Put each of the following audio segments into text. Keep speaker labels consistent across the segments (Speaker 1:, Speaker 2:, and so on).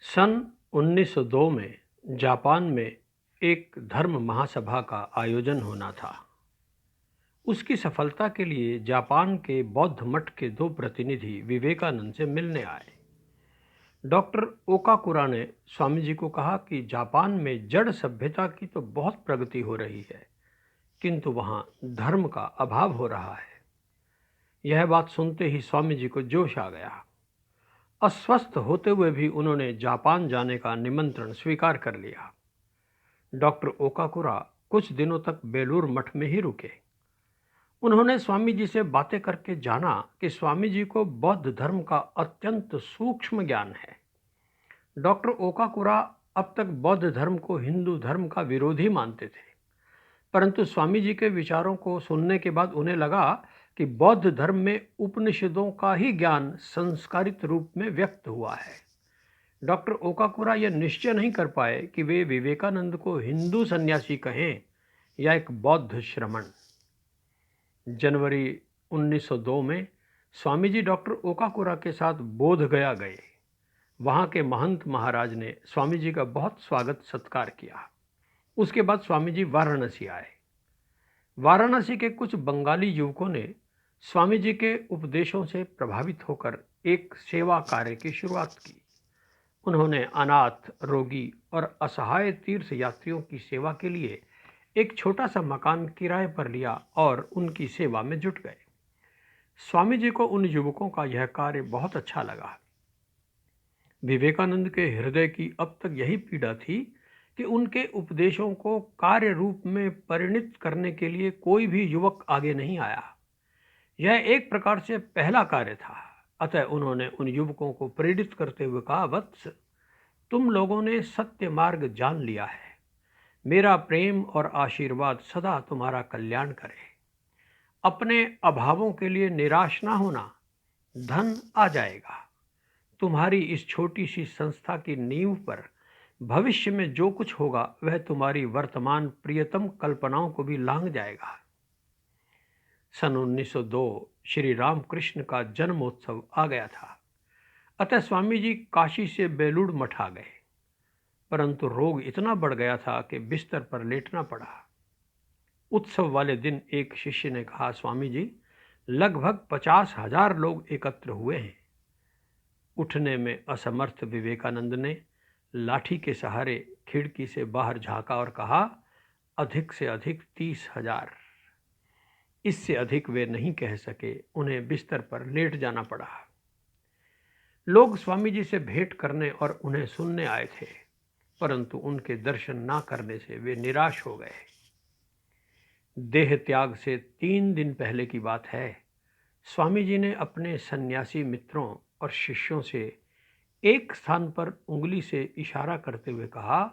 Speaker 1: सन 1902 में जापान में एक धर्म महासभा का आयोजन होना था। उसकी सफलता के लिए जापान के बौद्ध मठ के दो प्रतिनिधि विवेकानंद से मिलने आए। डॉक्टर ओकाकुरा ने स्वामी जी को कहा कि जापान में जड़ सभ्यता की तो बहुत प्रगति हो रही है, किंतु वहां धर्म का अभाव हो रहा है। यह बात सुनते ही स्वामी जी को जोश आ गया। अस्वस्थ होते हुए भी उन्होंने जापान जाने का निमंत्रण स्वीकार कर लिया। डॉक्टर ओकाकुरा कुछ दिनों तक बेलूर मठ में ही रुके। उन्होंने स्वामी जी से बातें करके जाना कि स्वामी जी को बौद्ध धर्म का अत्यंत सूक्ष्म ज्ञान है। डॉक्टर ओकाकुरा अब तक बौद्ध धर्म को हिंदू धर्म का विरोधी मानते थे, परंतु स्वामी जी के विचारों को सुनने के बाद उन्हें लगा कि बौद्ध धर्म में उपनिषदों का ही ज्ञान संस्कारित रूप में व्यक्त हुआ है। डॉक्टर ओकाकुरा यह निश्चय नहीं कर पाए कि वे विवेकानंद को हिंदू सन्यासी कहें या एक बौद्ध श्रमण। जनवरी 1902 में स्वामी जी डॉक्टर ओकाकुरा के साथ बोध गया गए। वहाँ के महंत महाराज ने स्वामी जी का बहुत स्वागत सत्कार किया। उसके बाद स्वामी जी वाराणसी आए। वाराणसी के कुछ बंगाली युवकों ने स्वामी जी के उपदेशों से प्रभावित होकर एक सेवा कार्य की शुरुआत की। उन्होंने अनाथ, रोगी और असहाय तीर्थ यात्रियों की सेवा के लिए एक छोटा सा मकान किराए पर लिया और उनकी सेवा में जुट गए। स्वामी जी को उन युवकों का यह कार्य बहुत अच्छा लगा। विवेकानंद के हृदय की अब तक यही पीड़ा थी कि उनके उपदेशों को कार्य रूप में परिणित करने के लिए कोई भी युवक आगे नहीं आया। यह एक प्रकार से पहला कार्य था। अतः उन्होंने उन युवकों को प्रेरित करते हुए कहा, वत्स, तुम लोगों ने सत्य मार्ग जान लिया है। मेरा प्रेम और आशीर्वाद सदा तुम्हारा कल्याण करे। अपने अभावों के लिए निराश ना होना, धन आ जाएगा। तुम्हारी इस छोटी सी संस्था की नींव पर भविष्य में जो कुछ होगा वह तुम्हारी वर्तमान प्रियतम कल्पनाओं को भी लांघ जाएगा। सन 1902 श्री रामकृष्ण का जन्मोत्सव आ गया था। अतः स्वामी जी काशी से बेलूर मठ आ गए, परंतु रोग इतना बढ़ गया था कि बिस्तर पर लेटना पड़ा। उत्सव वाले दिन एक शिष्य ने कहा, स्वामी जी, लगभग 50,000 लोग एकत्र हुए हैं। उठने में असमर्थ विवेकानंद ने लाठी के सहारे खिड़की से बाहर झांका और कहा, अधिक से अधिक 30,000। इससे अधिक वे नहीं कह सके। उन्हें बिस्तर पर लेट जाना पड़ा। लोग स्वामी जी से भेंट करने और उन्हें सुनने आए थे, परंतु उनके दर्शन ना करने से वे निराश हो गए। देह त्याग से 3 दिन पहले की बात है। स्वामी जी ने अपने सन्यासी मित्रों और शिष्यों से एक स्थान पर उंगली से इशारा करते हुए कहा,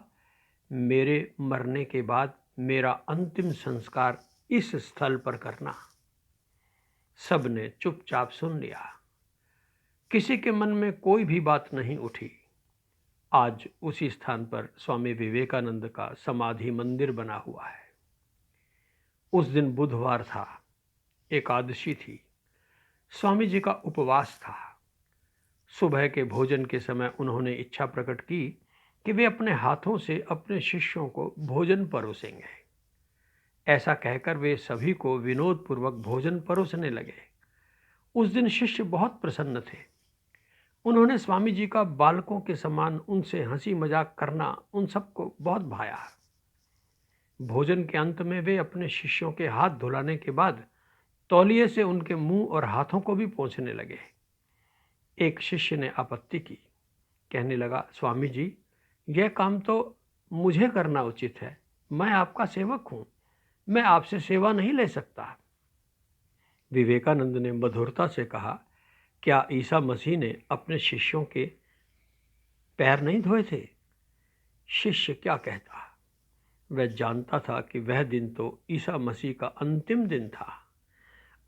Speaker 1: मेरे मरने के बाद मेरा अंतिम संस्कार इस स्थल पर करना। सब ने चुपचाप सुन लिया। किसी के मन में कोई भी बात नहीं उठी। आज उसी स्थान पर स्वामी विवेकानंद का समाधि मंदिर बना हुआ है। उस दिन बुधवार था, एकादशी थी। स्वामी जी का उपवास था। सुबह के भोजन के समय उन्होंने इच्छा प्रकट की कि वे अपने हाथों से अपने शिष्यों को भोजन परोसेंगे। ऐसा कहकर वे सभी को विनोद पूर्वक भोजन परोसने लगे। उस दिन शिष्य बहुत प्रसन्न थे। उन्होंने स्वामी जी का बालकों के समान उनसे हंसी मजाक करना उन सबको बहुत भाया। भोजन के अंत में वे अपने शिष्यों के हाथ धुलाने के बाद तौलिए से उनके मुंह और हाथों को भी पोंछने लगे। एक शिष्य ने आपत्ति की, कहने लगा, स्वामी जी, यह काम तो मुझे करना उचित है। मैं आपका सेवक हूं, मैं आपसे सेवा नहीं ले सकता। विवेकानंद ने मधुरता से कहा, क्या ईसा मसीह ने अपने शिष्यों के पैर नहीं धोए थे? शिष्य क्या कहता? वह जानता था कि वह दिन तो ईसा मसीह का अंतिम दिन था।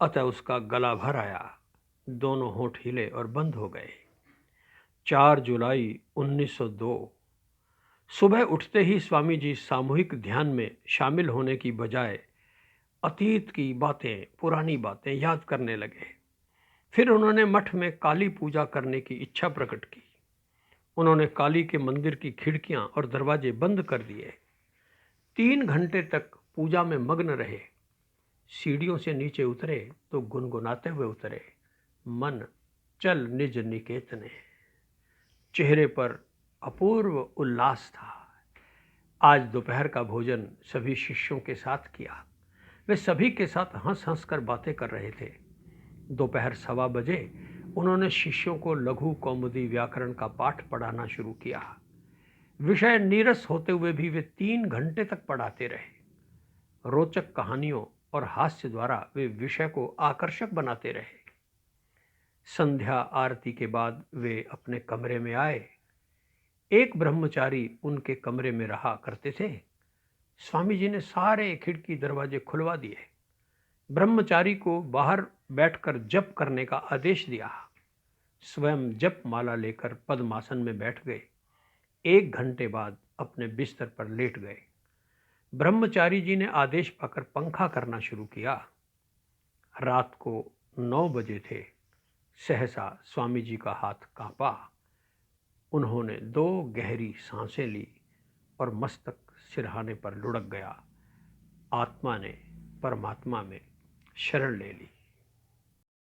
Speaker 1: अतः उसका गला भर आया, दोनों होंठ हिले और बंद हो गए। 4 जुलाई 1902 सुबह उठते ही स्वामी जी सामूहिक ध्यान में शामिल होने की बजाय अतीत की बातें, पुरानी बातें याद करने लगे। फिर उन्होंने मठ में काली पूजा करने की इच्छा प्रकट की। उन्होंने काली के मंदिर की खिड़कियां और दरवाजे बंद कर दिए। 3 घंटे तक पूजा में मग्न रहे। सीढ़ियों से नीचे उतरे तो गुनगुनाते हुए उतरे, मन चल निज निकेतने। चेहरे पर अपूर्व उल्लास था। आज दोपहर का भोजन सभी शिष्यों के साथ किया। वे सभी के साथ हंस हंस कर बातें कर रहे थे। दोपहर 1:15 उन्होंने शिष्यों को लघु कौमुदी व्याकरण का पाठ पढ़ाना शुरू किया। विषय नीरस होते हुए भी वे 3 घंटे तक पढ़ाते रहे। रोचक कहानियों और हास्य द्वारा वे विषय को आकर्षक बनाते रहे। संध्या आरती के बाद वे अपने कमरे में आए। एक ब्रह्मचारी उनके कमरे में रहा करते थे। स्वामी जी ने सारे खिड़की दरवाजे खुलवा दिए। ब्रह्मचारी को बाहर बैठकर जप करने का आदेश दिया। स्वयं जप माला लेकर पद्मासन में बैठ गए। 1 घंटे बाद अपने बिस्तर पर लेट गए। ब्रह्मचारी जी ने आदेश पाकर पंखा करना शुरू किया। रात को 9 बजे थे। सहसा स्वामी जी का हाथ कांपा। उन्होंने 2 गहरी सांसें ली और मस्तक सिरहाने पर लुढ़क गया। आत्मा ने परमात्मा में शरण ले ली।